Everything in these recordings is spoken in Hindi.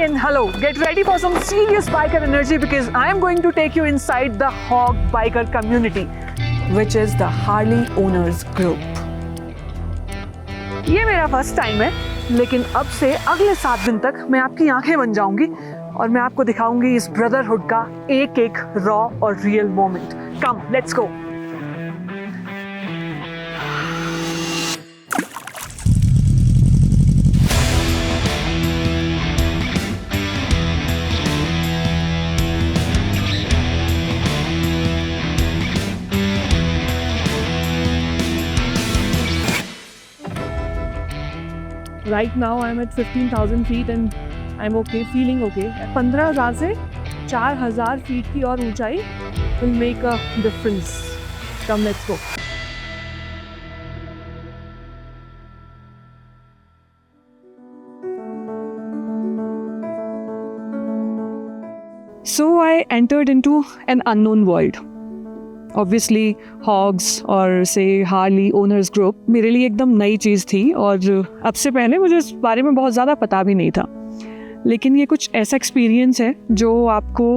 and hello. Get ready for some serious biker energy because I am going to take you inside the Hog biker community, which is the Harley Owners Group. ये मेरा फर्स्ट टाइम है, लेकिन अब से अगले 7 दिन तक मैं आपकी आंखें बन जाऊंगी और मैं आपको दिखाऊंगी इस ब्रदरहुड का एक एक रॉ और real moment. Come, let's go. Right now I'm at 15,000 feet and I'm okay, feeling okay. 15,000 से 4,000 feet की और ऊंचाई will make a difference. Come, let's go. So I entered into an unknown world. Obviously, Hogs और से हार्ली ओनर्स ग्रुप मेरे लिए एकदम नई चीज़ थी और अब से पहले मुझे इस बारे में बहुत ज़्यादा पता भी नहीं था. लेकिन ये कुछ ऐसा एक्सपीरियंस है जो आपको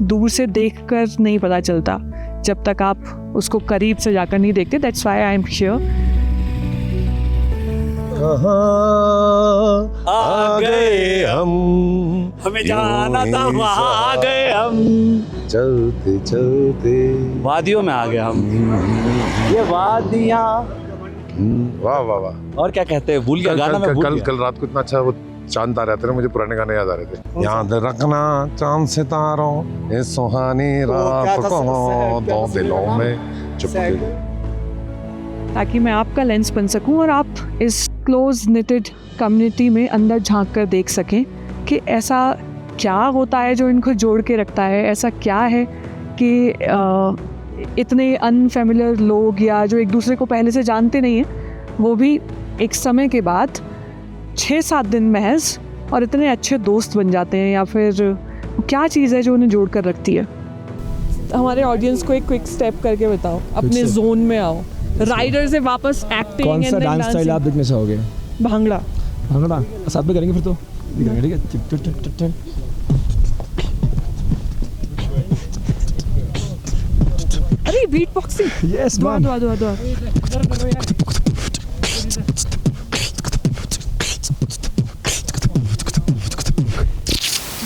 दूर से देखकर नहीं पता चलता जब तक आप उसको करीब से जाकर नहीं देखते. That's why I am here. आ गए हम, हमें जाना था वहाँ आ गए हम, चलते चलते वादियों में आ गए हम. ये वादियाँ. वाह वाह वाह. और क्या कहते हैं, भूल गया गाना में. कल रात को इतना अच्छा वो चांद आ रहे थे ना, मुझे पुराने गाने याद आ रहे थे. याद रखना चांद सितारों इस सुहानी रात को दो दिलों में चुपके, ताकि मैं आपका लेंस बन सकूं और आप इस क्लोज निटेड कम्युनिटी में अंदर झांक कर देख सकें कि ऐसा क्या होता है जो इनको जोड़ के रखता है. ऐसा क्या है कि इतने अनफेमिलियर लोग या जो एक दूसरे को पहले से जानते नहीं हैं वो भी एक समय के बाद 6-7 दिन महज और इतने अच्छे दोस्त बन जाते हैं. या फिर क्या चीज़ है जो उन्हें जोड़ कर रखती है. हमारे ऑडियंस को एक क्विक स्टेप करके बताओ, अपने जोन में आओ. राइडर से वापस एक्टिंग. कौन सा डांस स्टाइल आप देखना चाहोगे? भांगड़ा. भांगड़ा साथ में करेंगे फिर तो. ठीक है. अरे बीट बॉक्सिंग. यस दुआ.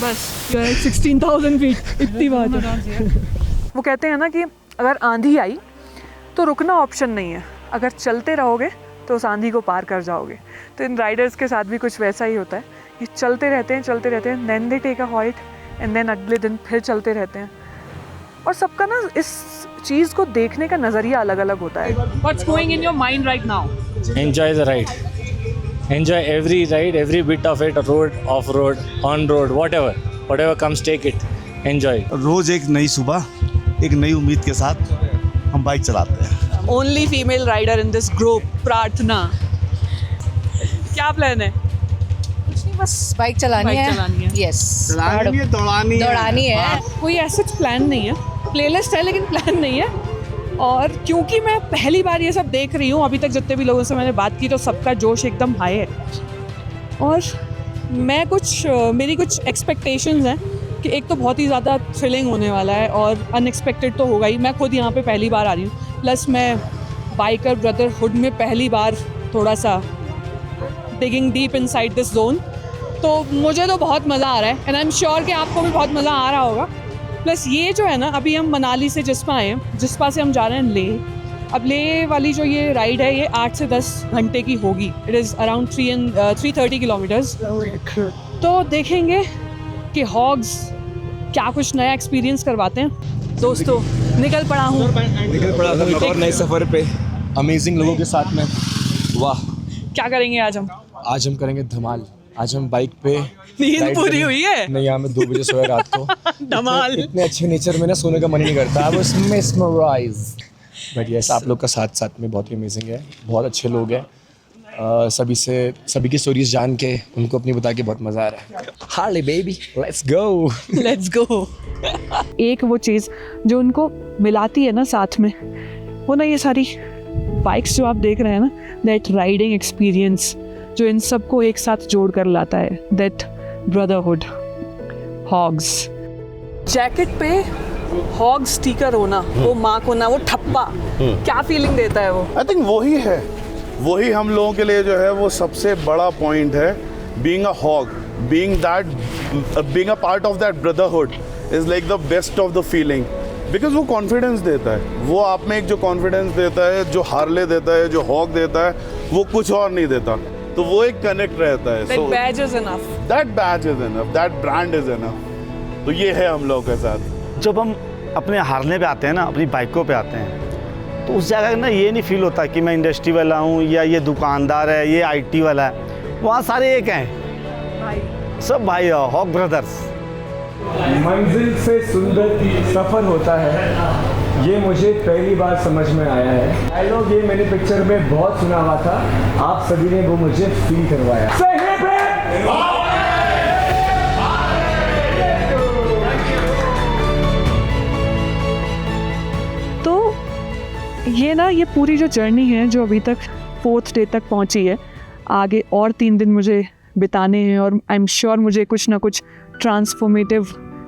बस यू आर 16,000 फीट. इतनी बात है. वो कहते हैं ना कि अगर आंधी आई तो रुकना ऑप्शन नहीं है, अगर चलते रहोगे तो उस आंधी को पार कर जाओगे. तो इन राइडर्स के साथ भी कुछ वैसा ही होता है. ये चलते रहते हैं, then they take a halt and then अगले दिन फिर चलते रहते हैं. और सबका ना इस चीज़ को देखने का नज़रिया अलग अलग होता है. What's going in your mind right now? Enjoy the ride. Enjoy every ride, every bit of it, road, off road, on road, whatever comes, take it. Enjoy. रोज एक नई सुबह, एक नई उम्मीद के साथ हम बाइक चलाते हैं. Only female rider in this group, प्रार्थना. क्या प्लान है? कुछ नहीं, बस बाइक चलानी है. यस, दौड़ानी है. कोई ऐसा प्लान नहीं है, प्लेलिस्ट है लेकिन प्लान नहीं है. और क्योंकि मैं पहली बार ये सब देख रही हूँ, अभी तक जितने भी लोगों से मैंने बात की तो सबका जोश एकदम हाई है. और मैं मेरी कुछ एक्सपेक्टेशंस हैं कि एक तो बहुत ही ज़्यादा थ्रिलिंग होने वाला है और अनएक्सपेक्टेड तो होगा ही. मैं खुद यहाँ पे पहली बार आ रही हूँ, प्लस मैं बाइकर ब्रदरहुड में पहली बार थोड़ा सा digging deep inside this zone. तो मुझे तो बहुत मज़ा आ रहा है एंड आई एम श्योर कि आपको भी बहुत मज़ा आ रहा होगा. प्लस ये जो है ना, अभी हम मनाली से जिस्पा आए हैं, जिस्पा से हम जा रहे हैं लेह. अब लेह वाली जो ये राइड है ये 8 से 10 घंटे की होगी. It is around 330 kilometres. तो देखेंगे कि हॉग्स क्या कुछ नया एक्सपीरियंस करवाते हैं. दोस्तों निकल पड़ा था एक और नए सफ़र पे अमेजिंग लोगों के साथ में. वाह, क्या करेंगे आज हम? आज हम करेंगे धमाल. आज हम बाइक पे नींद पूरी हुई है? नहीं यार, मैं 2 बजे सोया रात को. धमाल. इतने अच्छे नेचर में ना सोने का मन ही नहीं करता. I was mesmerised. But yes, आप लोग का साथ में बहुत ही अमेजिंग है. बहुत अच्छे लोग हैं. सभी की स्टोरीज जान के उनको अपनी बता के बहुत मज़ा आ रहा है. Harley baby, let's go. एक वो चीज़ जो उनको मिलाती है ना साथ में, वो ना ये सारी बाइक्स जो आप देख रहे हैं ना, दैट राइडिंग एक्सपीरियंस जो इन सबको एक साथ जोड़ कर लाता है, दैट ब्रदरहुड, हॉग्स। जैकेट पे हॉग स्टिकर होना, वो मार्क होना, वो ठप्पा, क्या फीलिंग देता है वो? आई थिंक वही है, वही हम लोगों के लिए जो है वो सबसे बड़ा पॉइंट है। Being a HOG, being a part of that brotherhood is like the best of the feeling, because वो कॉन्फिडेंस देता है, वो आप में एक जो कॉन्फिडेंस देता है, जो हार्ले देता है, जो हॉग देता है, वो कुछ और नहीं देता, तो वो एक कनेक्ट रहता है। That badge is enough. That badge is enough, that brand is enough. तो ये है हम लोगों के साथ। जब हम अपने हारने पे आते हैं ना, अपनी बाइकों पे आते हैं, तो उस जगह ना ये नहीं फील होता कि मैं इंडस्ट्री वाला हूँ या ये दुकानदार है, ये आईटी वाला है। वहाँ सारे एक हैं, सब भाई हॉग ब्रदर्स। मंजिल से सुंदर सफ़र होता है, ये मुझे पहली बार समझ में आया है। डायलॉग ये मैंने पिक्चर में बहुत सुना हुआ था, आप सभी ने वो मुझे फील करवाया। तो ये पूरी जो जर्नी है जो अभी तक 4th डे तक पहुंची है, आगे और 3 दिन मुझे बिताने हैं और आई एम श्योर मुझे कुछ ना कुछ ट्रांसफॉर्मेटिव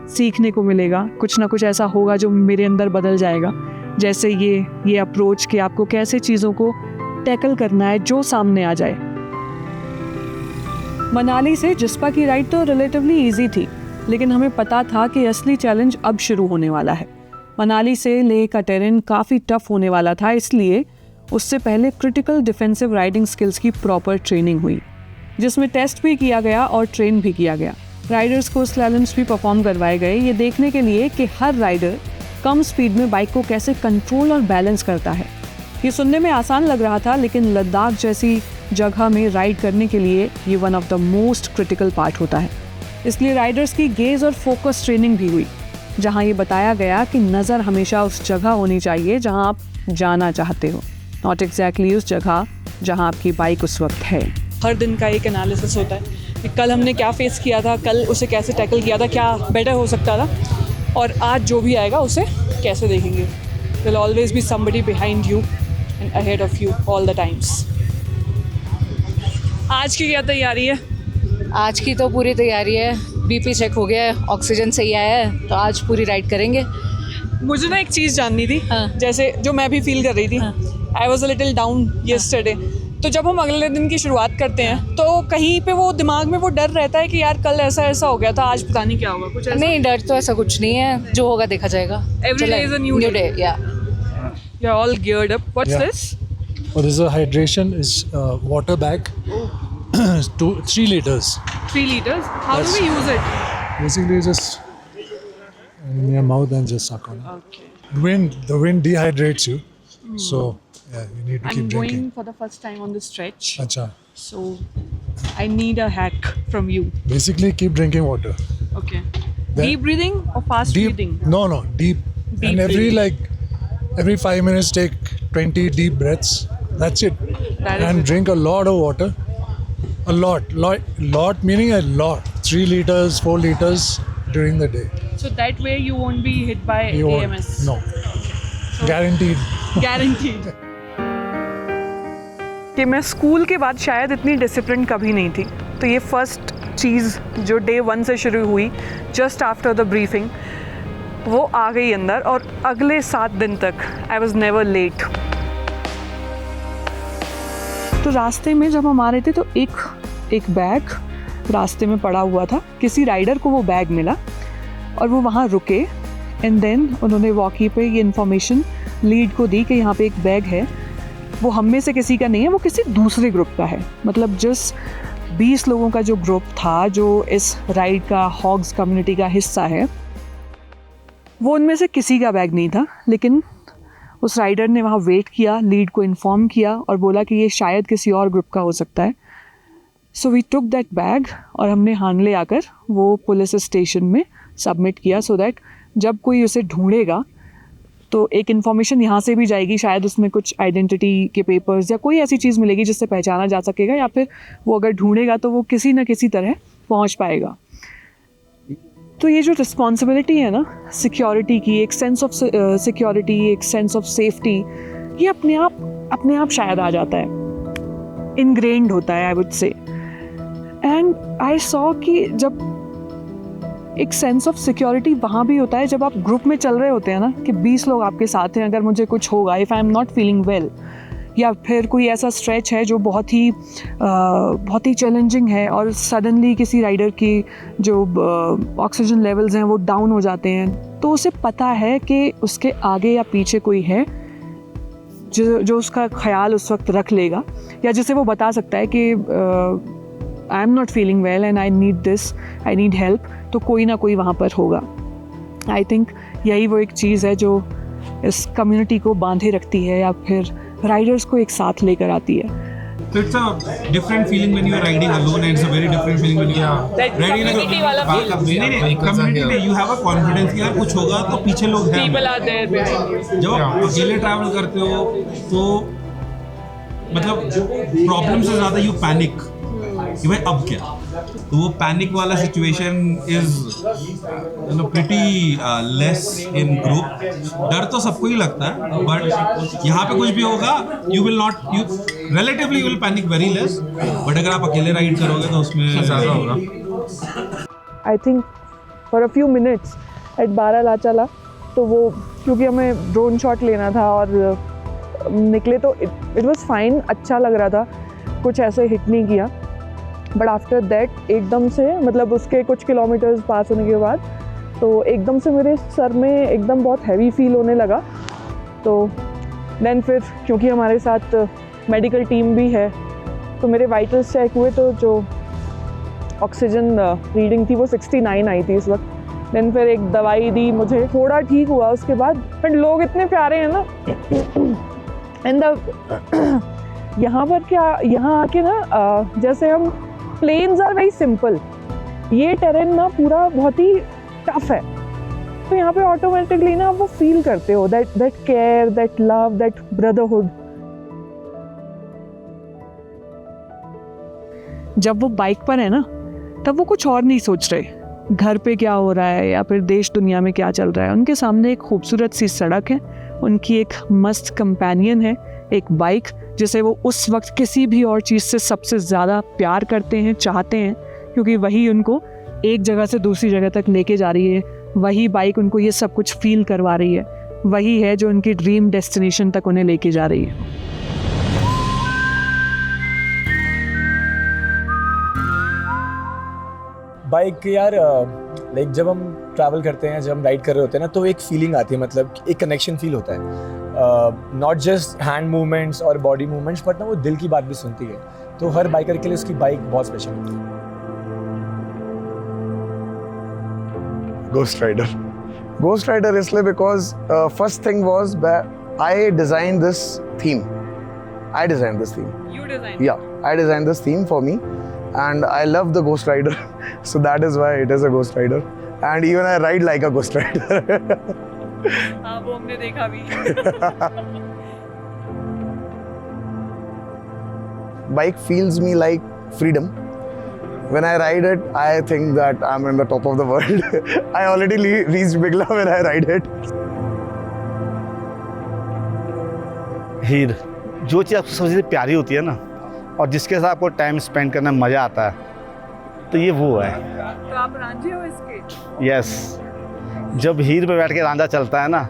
सीखने को मिलेगा, कुछ ना कुछ ऐसा होगा जो मेरे अंदर बदल जाएगा। जैसे ये अप्रोच कि आपको कैसे चीज़ों को टैकल करना है जो सामने आ जाए। मनाली से जिस्पा की राइड तो रिलेटिवली इजी थी, लेकिन हमें पता था कि असली चैलेंज अब शुरू होने वाला है। मनाली से लेह का टेरेन काफ़ी टफ होने वाला था, इसलिए उससे पहले क्रिटिकल डिफेंसिव राइडिंग स्किल्स की प्रॉपर ट्रेनिंग हुई, जिसमें टेस्ट भी किया गया और ट्रेन भी किया गया। राइडर्स को स्लैलम्स भी परफॉर्म करवाए गए, ये देखने के लिए कि हर राइडर कम स्पीड में बाइक को कैसे कंट्रोल और बैलेंस करता है। ये सुनने में आसान लग रहा था, लेकिन लद्दाख जैसी जगह में राइड करने के लिए ये one of the most critical part होता है। इसलिए राइडर्स की गेज और फोकस ट्रेनिंग भी हुई, जहाँ ये बताया गया कि नज़र हमेशा उस जगह होनी चाहिए जहाँ आप जाना चाहते हो, नॉट एग्जैक्टली उस जगह जहाँ आपकी बाइक उस वक्त है। हर दिन का एक एनालिसिस होता है कि कल हमने क्या फेस किया था, कल उसे कैसे टैकल किया था, क्या बेटर हो सकता था, और आज जो भी आएगा उसे कैसे देखेंगे। Will always be somebody behind you and ahead of you all the times. आज की क्या तैयारी है? आज की तो पूरी तैयारी है, बीपी चेक हो गया है, ऑक्सीजन सही आया है, तो आज पूरी राइड करेंगे। मुझे ना एक चीज़ जाननी थी, हाँ। जैसे जो मैं भी फील कर रही थी, I was a little down yesterday. तो जब हम अगले दिन की शुरुआत करते हैं तो कहीं पे वो दिमाग में वो डर रहता है कि यार कल ऐसा हो गया था, आज पता नहीं क्या होगा, कुछ ऐसा? नहीं, डर तो ऐसा कुछ नहीं है, जो होगा देखा जाएगा। Every day is a new day. yeah. You're all geared up. What's Yeah. this? Oh, this is a hydration is water bag, 3 liters. 3 liters. How do we use it? Basically, just in your mouth and just suck on it. Okay. The wind dehydrates you, so yeah, you need to keep I'm drinking. going for the first time on this stretch, Acha. so I need a hack from you. Basically, keep drinking water. Okay. Then- Deep breathing or fast Deep. breathing? No, deep. Deep And breathing. every 5 minutes, take 20 deep breaths. That's it. That is And it. drink a lot of water. A lot meaning a lot. 3 liters, 4 liters during the day. So that way you won't be hit by You won't- AMS. No. Guaranteed. Guaranteed. कि मैं स्कूल के बाद शायद इतनी डिसिप्लिन कभी नहीं थी, तो ये फर्स्ट चीज़ जो डे 1 से शुरू हुई जस्ट आफ्टर द ब्रीफिंग, वो आ गई अंदर, और अगले 7 दिन तक आई वॉज नेवर लेट। तो रास्ते में जब हम आ रहे थे तो एक बैग रास्ते में पड़ा हुआ था, किसी राइडर को वो बैग मिला और वो वहाँ रुके, एंड देन उन्होंने वॉकी पे ये इन्फॉर्मेशन लीड को दी कि यहाँ पे एक बैग है, वो हम में से किसी का नहीं है, वो किसी दूसरे ग्रुप का है। मतलब जिस 20 लोगों का जो ग्रुप था जो इस राइड का हॉग्स कम्युनिटी का हिस्सा है, वो उनमें से किसी का बैग नहीं था, लेकिन उस राइडर ने वहाँ वेट किया, लीड को इन्फॉर्म किया और बोला कि ये शायद किसी और ग्रुप का हो सकता है। So we took that bag और हमने हानले आकर वो पुलिस स्टेशन में सबमिट किया, सो दैट जब कोई उसे ढूंढेगा तो एक इन्फॉर्मेशन यहाँ से भी जाएगी, शायद उसमें कुछ आइडेंटिटी के पेपर्स या कोई ऐसी चीज़ मिलेगी जिससे पहचाना जा सकेगा, या फिर वो अगर ढूंढेगा तो वो किसी न किसी तरह पहुँच पाएगा। तो ये जो रिस्पॉन्सिबिलिटी है ना सिक्योरिटी की, एक सेंस ऑफ सिक्योरिटी, एक सेंस ऑफ सेफ्टी, ये अपने आप शायद आ जाता है, इनग्रेन्ड होता है I would say. And I saw कि जब एक सेंस ऑफ सिक्योरिटी वहाँ भी होता है जब आप ग्रुप में चल रहे होते हैं ना, कि 20 लोग आपके साथ हैं, अगर मुझे कुछ होगा, if I am not feeling well, या फिर कोई ऐसा स्ट्रेच है जो बहुत ही चैलेंजिंग है और सडनली किसी राइडर की जो ऑक्सीजन लेवल्स हैं वो डाउन हो जाते हैं, तो उसे पता है कि उसके आगे या पीछे कोई है जो उसका ख्याल उस वक्त रख लेगा, या जिसे वो बता सकता है कि I am not feeling well and I need this, I need help, तो कोई ना कोई वहाँ पर होगा। आई थिंक यही वो एक चीज़ है जो इस कम्युनिटी को बांधे रखती है या फिर राइडर्स को एक साथ लेकर आती है। So it's a different feeling when you are riding alone, and it's a very different feeling when you are riding in a community वाला feel। नहीं, community में you have a confidence कि यार कुछ होगा तो पीछे लोग हैं। People are there behind you। जब आप अकेले ट्रैवल करते हो तो मतलब प्रॉब्लम से ज़्यादा यू पैनिक कि भाई अब क्या, तो वो पैनिक वाला situation is pretty less in group. डर तो सबको ही लगता है, बट यहाँ पे कुछ भी होगा you relatively will panic very less, but अगर आप अकेले राइड करोगे तो उसमें ज़्यादा होगा। I think for a few minutes at Baralachala, तो वो क्योंकि हमें ड्रोन शॉट लेना था और निकले तो इट वाज फाइन, अच्छा लग रहा था, कुछ ऐसे हिट नहीं किया। बट आफ्टर दैट एकदम से, मतलब उसके कुछ किलोमीटर्स पास होने के बाद, तो एकदम से मेरे सर में एकदम बहुत हैवी फील होने लगा। तो देन फिर क्योंकि हमारे साथ मेडिकल टीम भी है, तो मेरे वाइटल्स चेक हुए, तो जो ऑक्सीजन रीडिंग थी वो 69 आई थी इस वक्त। देन फिर एक दवाई दी मुझे, थोड़ा ठीक हुआ उसके बाद। बट लोग इतने प्यारे हैं ना, एंड यहाँ पर क्या, यहाँ आके ना जैसे हम प्लेन्स आर वेरी सिंपल, ये टेरेन ना पूरा बहुत ही टफ है, तो यहाँ पे ऑटोमेटिकली ना आप वो फील करते हो that care, that love, that brotherhood. जब वो बाइक पर है ना, तब वो कुछ और नहीं सोच रहे, घर पे क्या हो रहा है या फिर देश दुनिया में क्या चल रहा है। उनके सामने एक खूबसूरत सी सड़क है, उनकी एक मस्त कंपेनियन है, एक बाइक जिसे वो उस वक्त किसी भी और चीज़ से सबसे ज़्यादा प्यार करते हैं, चाहते हैं, क्योंकि वही उनको एक जगह से दूसरी जगह तक लेके जा रही है, वही बाइक उनको ये सब कुछ फील करवा रही है, वही है जो उनकी ड्रीम डेस्टिनेशन तक उन्हें लेके जा रही है। बाइक यार, लाइक जब हम ट्रैवल करते हैं, जब हम राइड कर रहे होते हैं ना, तो एक फीलिंग आती है, मतलब एक कनेक्शन फील होता है। नॉट जस्ट हैंड मूवमेंट्स और बॉडी मूवमेंट्स, बट ना वो दिल की बात भी सुनती है। तो हर बाइकर के लिए उसकी बाइक बहुत स्पेशल होती है। Ghost Rider इसलिए because first thing was I designed this theme. I designed this theme. You designed? Yeah, I designed this theme for me, and I love the Ghost Rider, so that is why it is a Ghost Rider, and even I ride like a Ghost Rider. हाँ, वो हमने देखा भी। Bike feels me like freedom. When I ride it, I think that I'm in the top of the world. I already reached Bigla when I ride it. हीर, जो चीज़ आपको सबसे प्यारी होती है ना, और जिसके साथ आपको टाइम स्पेंड करने में मज़ा आता है, तो ये वो है। तो आप रांझे हो इसके? यस, जब हीर पे बैठ के रांझा चलता है ना,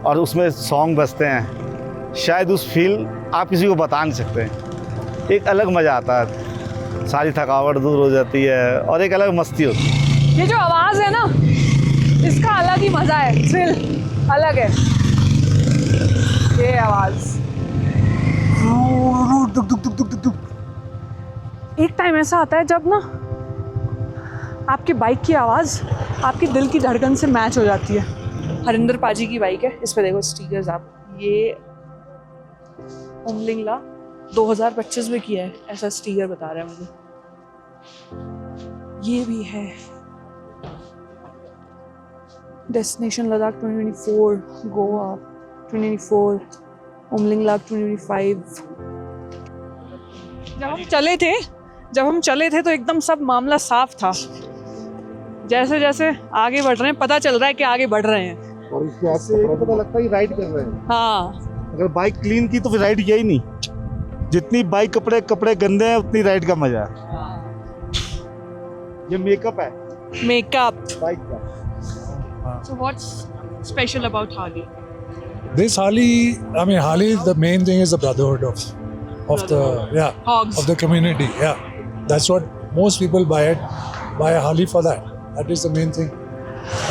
और उसमें सॉन्ग बजते हैं, शायद उस फील आप किसी को बता नहीं सकते। एक अलग मज़ा आता है, सारी थकावट दूर हो जाती है और एक अलग मस्ती होती है। ये जो आवाज़ है ना, इसका अलग ही मज़ा है, थ्रिल अलग है। ये आवाज़, एक टाइम ऐसा आता है जब ना आपकी बाइक की आवाज़ आपकी दिल की धड़कन से मैच हो जाती है। हरिंदर पाजी की बाइक है, इस पे देखो स्टिकर्स आप, ये उमलिंगला 2025 में किया है, ऐसा स्टिकर बता रहा है मुझे। ये भी है डेस्टिनेशन लद्दाख 2024, गोवा 2024, उमलिंगला 2025। जब हम चले थे तो एकदम सब मामला साफ था। जैसे जैसे आगे बढ़ रहे हैं, पता चल रहा है कि आगे बढ़ रहे हैं, और इसके हाथ से पता लगता है कि राइड कर रहे हैं। हाँ, अगर बाइक क्लीन की तो फिर राइड किया ही नहीं। जितनी बाइक कपड़े गंदे हैं, उतनी राइड का मजा है। ये मेकअप है मेकअप. बाइक का. So what's special about Harley? This Harley, I mean, Harley, the main thing is the brotherhood of the Hogs. of the community. Yeah, that's what most people buy it. Buy a Harley for that. That is the main thing.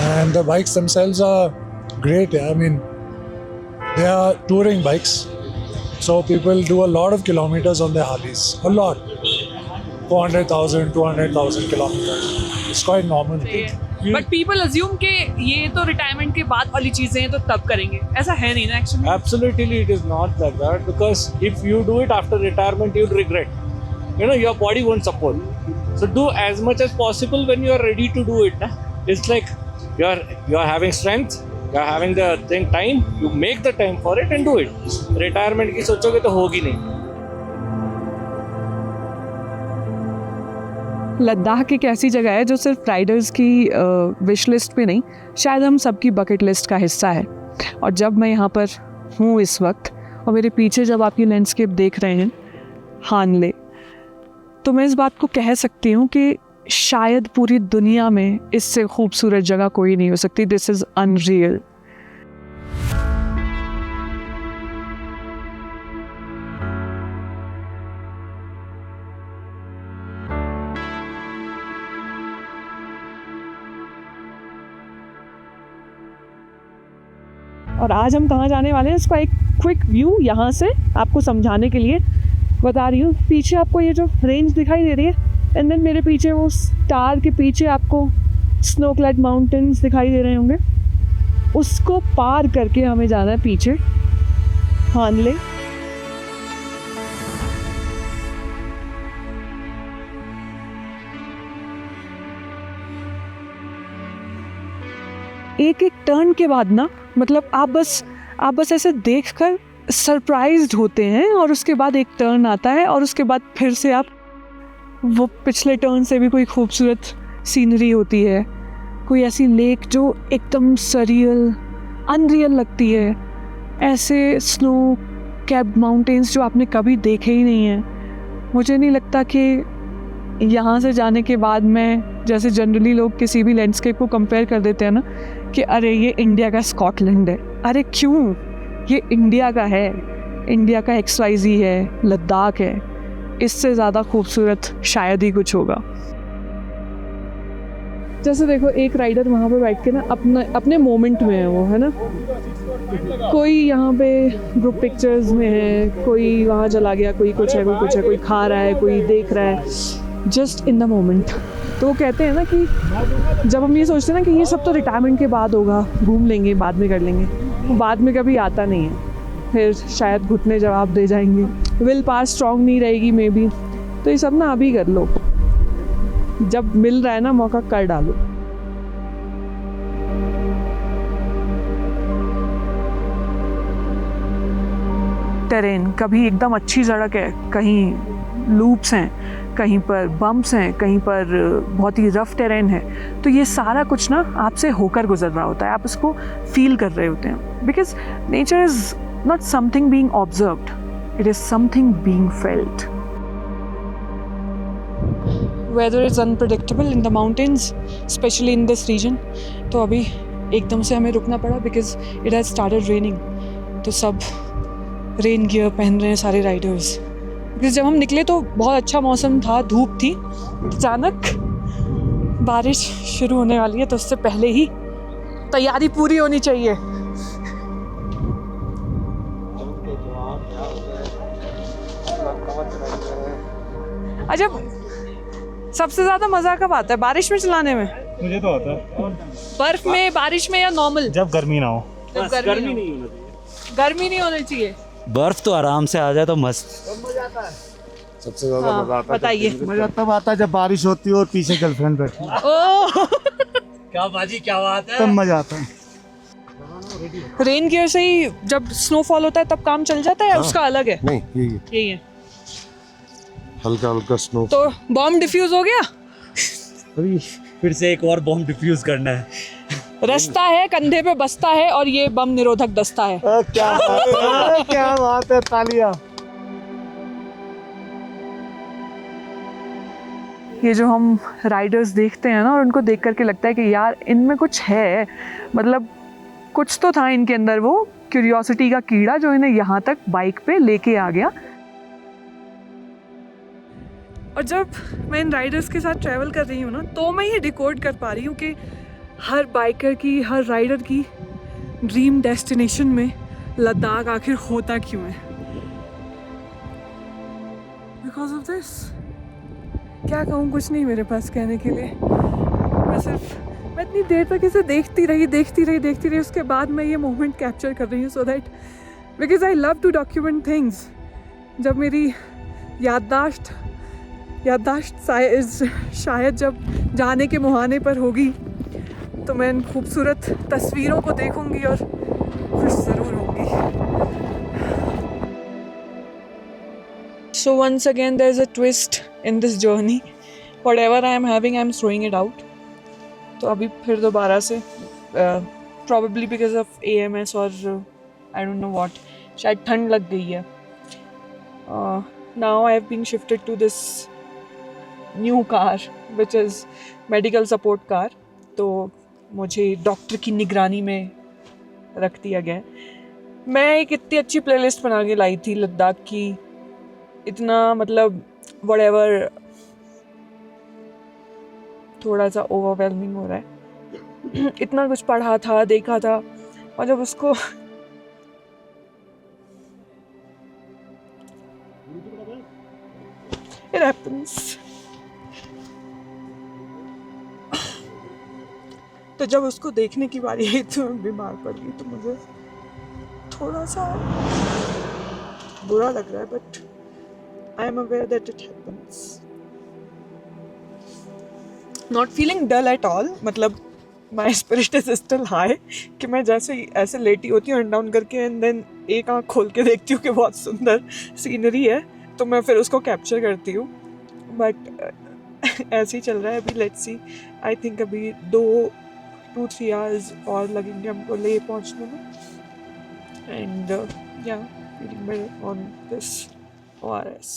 And the bikes themselves are great. I mean, they are touring bikes, so people do a lot of kilometers on their Harleys. A lot. 400,000, 200,000 kilometers. It's quite normal. But people assume कि ये तो रिटायरमेंट के बाद वाली चीजें हैं तो तब करेंगे. ऐसा है नहीं ना actually. Absolutely, it is not like that, because if you do it after retirement, you'll regret. You know, your body won't support. So do as much as possible when you are ready to do it. It's like you're having strength, you're having the time. You make the time for it and do it. Retirement की सोचोगे तो होगी नहीं. लद्दाख एक ऐसी जगह है जो सिर्फ राइडर्स की विश लिस्ट पे नहीं, शायद हम सबकी बकेट लिस्ट का हिस्सा है. और जब मैं यहाँ पर हूँ इस वक्त और मेरे पीछे जब आप ये लैंडस्केप देख रहे हैं हानले, तो मैं इस बात को कह सकती हूँ कि शायद पूरी दुनिया में इससे खूबसूरत जगह कोई नहीं हो सकती. This is unreal. और आज हम कहाँ जाने वाले हैं इसका एक क्विक व्यू यहाँ से आपको समझाने के लिए बता रही हूँ. पीछे आपको ये जो रेंज दिखाई दे रही है, एंड देन मेरे पीछे वो स्टार के पीछे आपको स्नो क्लैड माउंटेन्स दिखाई दे रहे होंगे. उसको पार करके हमें जाना है पीछे हानले. एक एक टर्न के बाद ना, मतलब आप बस ऐसे देखकर सरप्राइज्ड होते हैं, और उसके बाद एक टर्न आता है और उसके बाद फिर से आप वो पिछले टर्न से भी कोई खूबसूरत सीनरी होती है, कोई ऐसी लेक जो एकदम सरियल अनरियल लगती है, ऐसे स्नो कैप्ड माउंटेन्स जो आपने कभी देखे ही नहीं हैं. मुझे नहीं लगता कि यहाँ से जाने के बाद मैं, जैसे जनरली लोग किसी भी लैंडस्केप को कंपेयर कर देते हैं ना कि अरे ये इंडिया का स्कॉटलैंड है. अरे क्यों, ये इंडिया का है, इंडिया का XYZ है, लद्दाख है. इससे ज़्यादा खूबसूरत शायद ही कुछ होगा. जैसे देखो एक राइडर वहाँ पे बैठ के ना अपने मोमेंट में है, वो है ना, कोई यहाँ पे ग्रुप पिक्चर्स में है, कोई वहाँ चला गया, कोई कुछ है, कोई खा रहा है, कोई देख रहा है, जस्ट इन द मोमेंट. तो वो कहते हैं ना कि जब हम ये सोचते हैं ना कि ये सब तो रिटायरमेंट के बाद होगा, घूम लेंगे, बाद में कर लेंगे, वो बाद में कभी आता नहीं है. फिर शायद घुटने जवाब दे जाएंगे, विल पावर स्ट्रॉन्ग नहीं रहेगी मे बी. तो ये सब ना अभी कर लो, जब मिल रहा है ना मौका कर डालो. टेरेन कभी एकदम अच्छी सड़क है, कहीं लूप्स हैं, कहीं पर बम्प्स हैं, कहीं पर बहुत ही रफ टेरेन है. तो ये सारा कुछ ना आपसे होकर गुजर रहा होता है, आप उसको फील कर रहे होते हैं. Because nature is not something being observed, it is something being felt. Weather is unpredictable in the mountains, especially in this region. तो अभी एकदम से हमें रुकना पड़ा because it has started raining. तो सब रेन गियर पहन रहे हैं सारे राइडर्स. बिकॉज जब हम निकले तो बहुत अच्छा मौसम था, धूप थी, अचानक बारिश शुरू होने वाली है, तो उससे पहले ही तैयारी पूरी होनी चाहिए. अच्छा, सबसे ज़्यादा मज़ा कब आता है बारिश में चलाने में? मुझे तो आता है बर्फ में, बारिश में, या नॉर्मल? जब गर्मी ना हो. जब गर्मी नहीं होनी चाहिए. गर्मी नहीं होनी चाहिए. बर्फ तो आराम से आ जाए तो मस्त. सबसे ज्यादा मजा आता है. बताइए. मजा तब आता है जब बारिश होती है और पीछे गर्लफ्रेंड बैठी है. ओह, क्या बाजी, क्या बात है. तब मजा आता है. रेन गियर से ही जब स्नोफॉल होता है तब काम चल जाता है, उसका अलग है? नहीं, यही है हल्का हल्का स्नो. तो बॉम्ब डिफ्यूज हो गया. अभी फिर से एक और बॉम्ब डिफ्यूज करना है. रास्ता है, कंधे पे बस्ता है, और ये बम निरोधक दस्ता है. क्या बात है, क्या बात है, तालियां. ये जो हम राइडर्स देखते हैं ना, और उनको देख करके लगता है कि यार इनमें कुछ है, मतलब कुछ तो था इनके अंदर, वो क्यूरियोसिटी का कीड़ा जो इन्हें यहाँ तक बाइक पे लेके आ गया। और जब मैं इन राइडर्स के साथ ट्रैवल कर रही हूँ ना, तो मैं ये डिकोड कर पा रही हूँ कि हर बाइकर की, हर राइडर की ड्रीम डेस्टिनेशन में लद्दाख आखिर होता क्यों है। Because of this. क्या कहूँ, कुछ नहीं मेरे पास कहने के लिए। मैं इतनी देर तक इसे देखती रही, उसके बाद मैं ये मोमेंट कैप्चर कर रही हूँ, so that because I love to document things. जब मेरी याददाश्त शायद जब जाने के मुहाने पर होगी, तो मैं इन खूबसूरत तस्वीरों को देखूंगी और खुश ज़रूर होंगी। So once again there's a twist in this journey. Whatever I am having, I am throwing it out. तो अभी फिर दोबारा से probably because of AMS और I don't know what, शायद ठंड लग गई है। Now I have been shifted to this new car which is medical support car. तो मुझे डॉक्टर की निगरानी में रख दिया गया। मैं एक इतनी अच्छी प्लेलिस्ट बना के लाई थी लद्दाख की, इतना मतलब व्हाटएवर, थोड़ा सा ओवरवेलमिंग हो रहा है। इतना कुछ पढ़ा था, देखा था, और जब उसको it happens, तो जब उसको देखने की बारी आई तो मैं बीमार पड़ गई। तो मुझे थोड़ा सा बुरा लग रहा है, but I am aware that it happens. Not feeling dull at all, मतलब my spirit is still high, कि मैं जैसे ऐसे लेटी होती हूँ एंड डाउन करके, एंड देन एक आँख खोल के देखती हूँ कि बहुत सुंदर सीनरी है, तो मैं फिर उसको कैप्चर करती हूँ। बट ऐसे ही चल रहा है अभी। लेट्स सी, आई थिंक अभी 2-3 आवर्स और लगेंगे हमको ले पहुँचने में। एंड या feeling better on this ORS।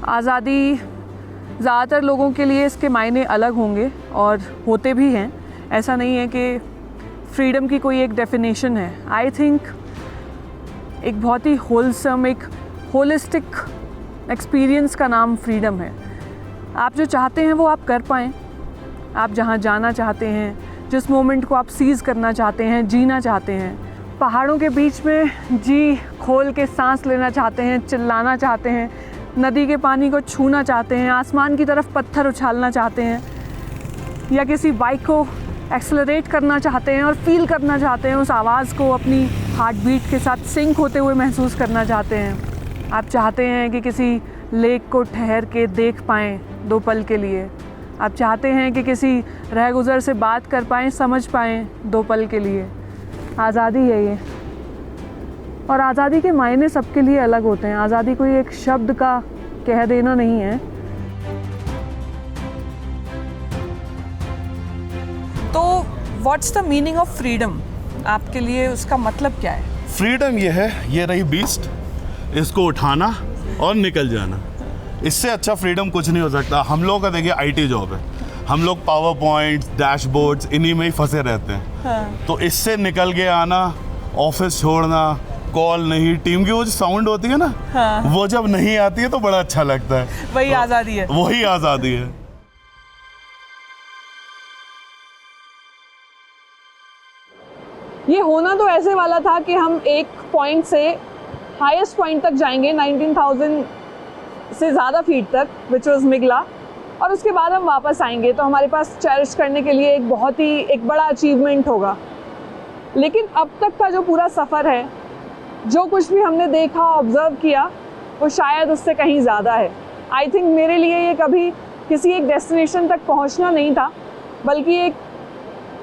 आज़ादी ज़्यादातर लोगों के लिए इसके मायने अलग होंगे और होते भी हैं। ऐसा नहीं है कि फ्रीडम की कोई एक डेफिनेशन है। आई थिंक एक बहुत ही होलसम, एक होलिस्टिक एक्सपीरियंस का नाम फ्रीडम है। आप जो चाहते हैं वो आप कर पाएँ, आप जहाँ जाना चाहते हैं, जिस मोमेंट को आप सीज़ करना चाहते हैं, जीना चाहते हैं, पहाड़ों के बीच में जी खोल के सांस लेना चाहते हैं, चिल्लाना चाहते हैं, नदी के पानी को छूना चाहते हैं, आसमान की तरफ पत्थर उछालना चाहते हैं, या किसी बाइक को एक्सेलरेट करना चाहते हैं और फील करना चाहते हैं, उस आवाज़ को अपनी हार्ट बीट के साथ सिंक होते हुए महसूस करना चाहते हैं। आप चाहते हैं कि किसी लेक को ठहर के देख पाएँ 2 पल के लिए। आप चाहते हैं कि किसी रहगुज़र से बात कर पाएँ, समझ पाएँ 2 पल के लिए। आज़ादी है ये, और आज़ादी के मायने सबके लिए अलग होते हैं। आज़ादी कोई एक शब्द का कह देना नहीं है। तो what's the meaning of freedom आपके लिए, उसका मतलब क्या है? फ्रीडम ये है, ये रही बीस्ट, इसको उठाना और निकल जाना। इससे अच्छा फ्रीडम कुछ नहीं हो सकता। हम लोग का देखिए IT जॉब है, हम लोग पावर पॉइंट्स, डैशबोर्ड्स इन्हीं में ही फंसे रहते हैं। हाँ। तो इससे निकल के आना, ऑफिस छोड़ना, कॉल नहीं, टीम की वो जो साउंड होती है ना, हाँ। वो जब नहीं आती है तो बड़ा अच्छा लगता है। वही तो आज़ादी है, वही आज़ादी है। ये होना तो ऐसे वाला था कि हम एक पॉइंट से हाईएस्ट पॉइंट तक जाएंगे, 19,000 से ज़्यादा फीट तक, विच वॉज मिगला, और उसके बाद हम वापस आएंगे। तो हमारे पास चेरिश करने के लिए एक बड़ा अचीवमेंट होगा। लेकिन अब तक का जो पूरा सफ़र है, जो कुछ भी हमने देखा, ऑब्ज़र्व किया, वो शायद उससे कहीं ज़्यादा है। आई थिंक मेरे लिए ये कभी किसी एक डेस्टिनेशन तक पहुंचना नहीं था, बल्कि एक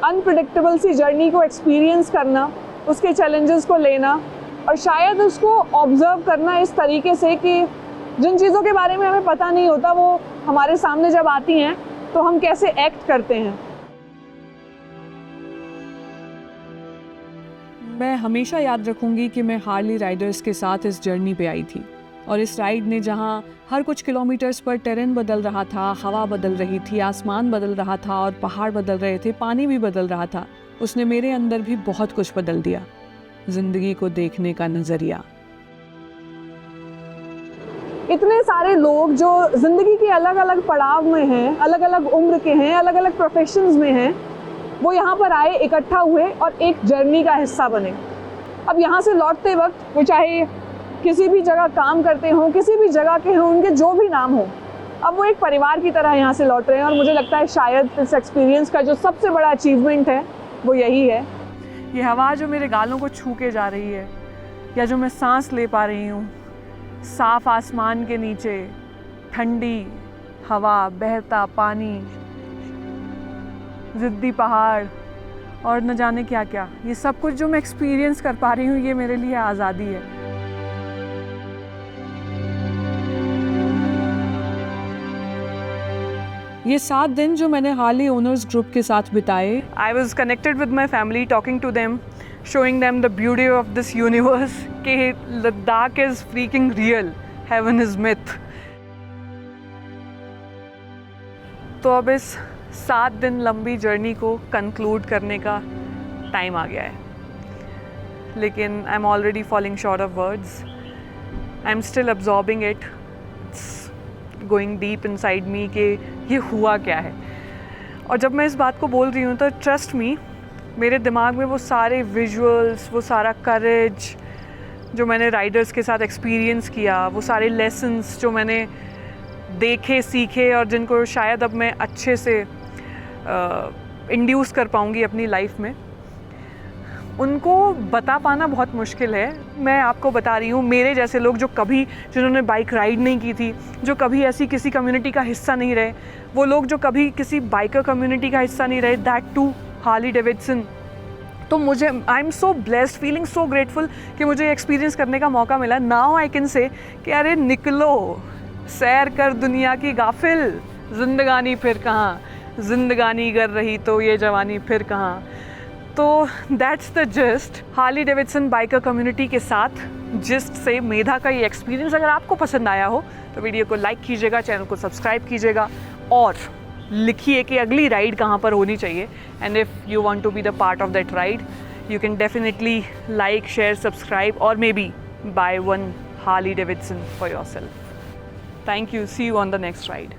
अनप्रेडिक्टेबल सी जर्नी को एक्सपीरियंस करना, उसके चैलेंजेस को लेना, और शायद उसको ऑब्ज़र्व करना इस तरीके से कि जिन चीज़ों के बारे में हमें पता नहीं होता, वो हमारे सामने जब आती हैं तो हम कैसे एक्ट करते हैं। मैं हमेशा याद रखूंगी कि मैं हार्ली राइडर्स के साथ इस जर्नी पे आई थी और इस राइड ने जहां हर कुछ किलोमीटर्स पर टेरेन बदल रहा था, हवा बदल रही थी, आसमान बदल रहा था और पहाड़ बदल रहे थे, पानी भी बदल रहा था, उसने मेरे अंदर भी बहुत कुछ बदल दिया, ज़िंदगी को देखने का नज़रिया। इतने सारे लोग जो ज़िंदगी के अलग अलग पड़ाव में हैं, अलग अलग उम्र के हैं, अलग अलग प्रोफेशंस में हैं, वो यहाँ पर आए, इकट्ठा हुए और एक जर्नी का हिस्सा बने। अब यहाँ से लौटते वक्त वो चाहे किसी भी जगह काम करते हों, किसी भी जगह के हों, उनके जो भी नाम हो, अब वो एक परिवार की तरह यहाँ से लौट रहे हैं। और मुझे लगता है शायद इस एक्सपीरियंस का जो सबसे बड़ा अचीवमेंट है वो यही है। ये हवा जो मेरे गालों को छू के जा रही है, या जो मैं सांस ले पा रही हूँ, साफ आसमान के नीचे, ठंडी हवा, बहता पानी, ज़िद्दी पहाड़ और न जाने क्या क्या, ये सब कुछ जो मैं एक्सपीरियंस कर पा रही हूँ, ये मेरे लिए आज़ादी है। ये 7 दिन जो मैंने हार्ली ओनर्स ग्रुप के साथ बिताए, I was connected with my family, talking to them, showing them the beauty of this universe, कि Ladakh is freaking real, heaven is myth। तो अब इस 7 दिन लंबी जर्नी को कंक्लूड करने का टाइम आ गया है, लेकिन I am already falling short of words, I am still absorbing it, going deep inside me कि ये हुआ क्या है। और जब मैं इस बात को बोल रही हूँ तो ट्रस्ट मी, मेरे दिमाग में वो सारे विजुअल्स, वो सारा करेज जो मैंने राइडर्स के साथ एक्सपीरियंस किया, वो सारे लेसन्स जो मैंने देखे, सीखे और जिनको शायद अब मैं अच्छे से इंड्यूस कर पाऊँगी अपनी लाइफ में, उनको बता पाना बहुत मुश्किल है। मैं आपको बता रही हूँ, मेरे जैसे लोग जो कभी, जिन्होंने बाइक राइड नहीं की थी, जो कभी ऐसी किसी कम्युनिटी का हिस्सा नहीं रहे, वो लोग जो कभी किसी बाइकर कम्युनिटी का हिस्सा नहीं रहे, दैट टू हार्ली डेविडसन, तो मुझे I am so blessed, feeling so grateful कि मुझे एक्सपीरियंस करने का मौका मिला। नाउ आई कैन से कि अरे निकलो, सैर कर दुनिया की गाफिल, जिंदगानी फिर कहाँ, जिंदगानी कर रही तो ये जवानी फिर कहाँ। तो that's the gist Harley Davidson biker community के साथ जिस्ट से मेधा का ये एक्सपीरियंस। अगर आपको पसंद आया हो तो वीडियो को लाइक कीजिएगा, चैनल को सब्सक्राइब कीजिएगा और लिखिए कि अगली राइड कहाँ पर होनी चाहिए। And if you want to be the part of that ride, you can definitely like, share, subscribe और maybe buy one Harley Davidson for yourself. Thank you. See you on the next ride.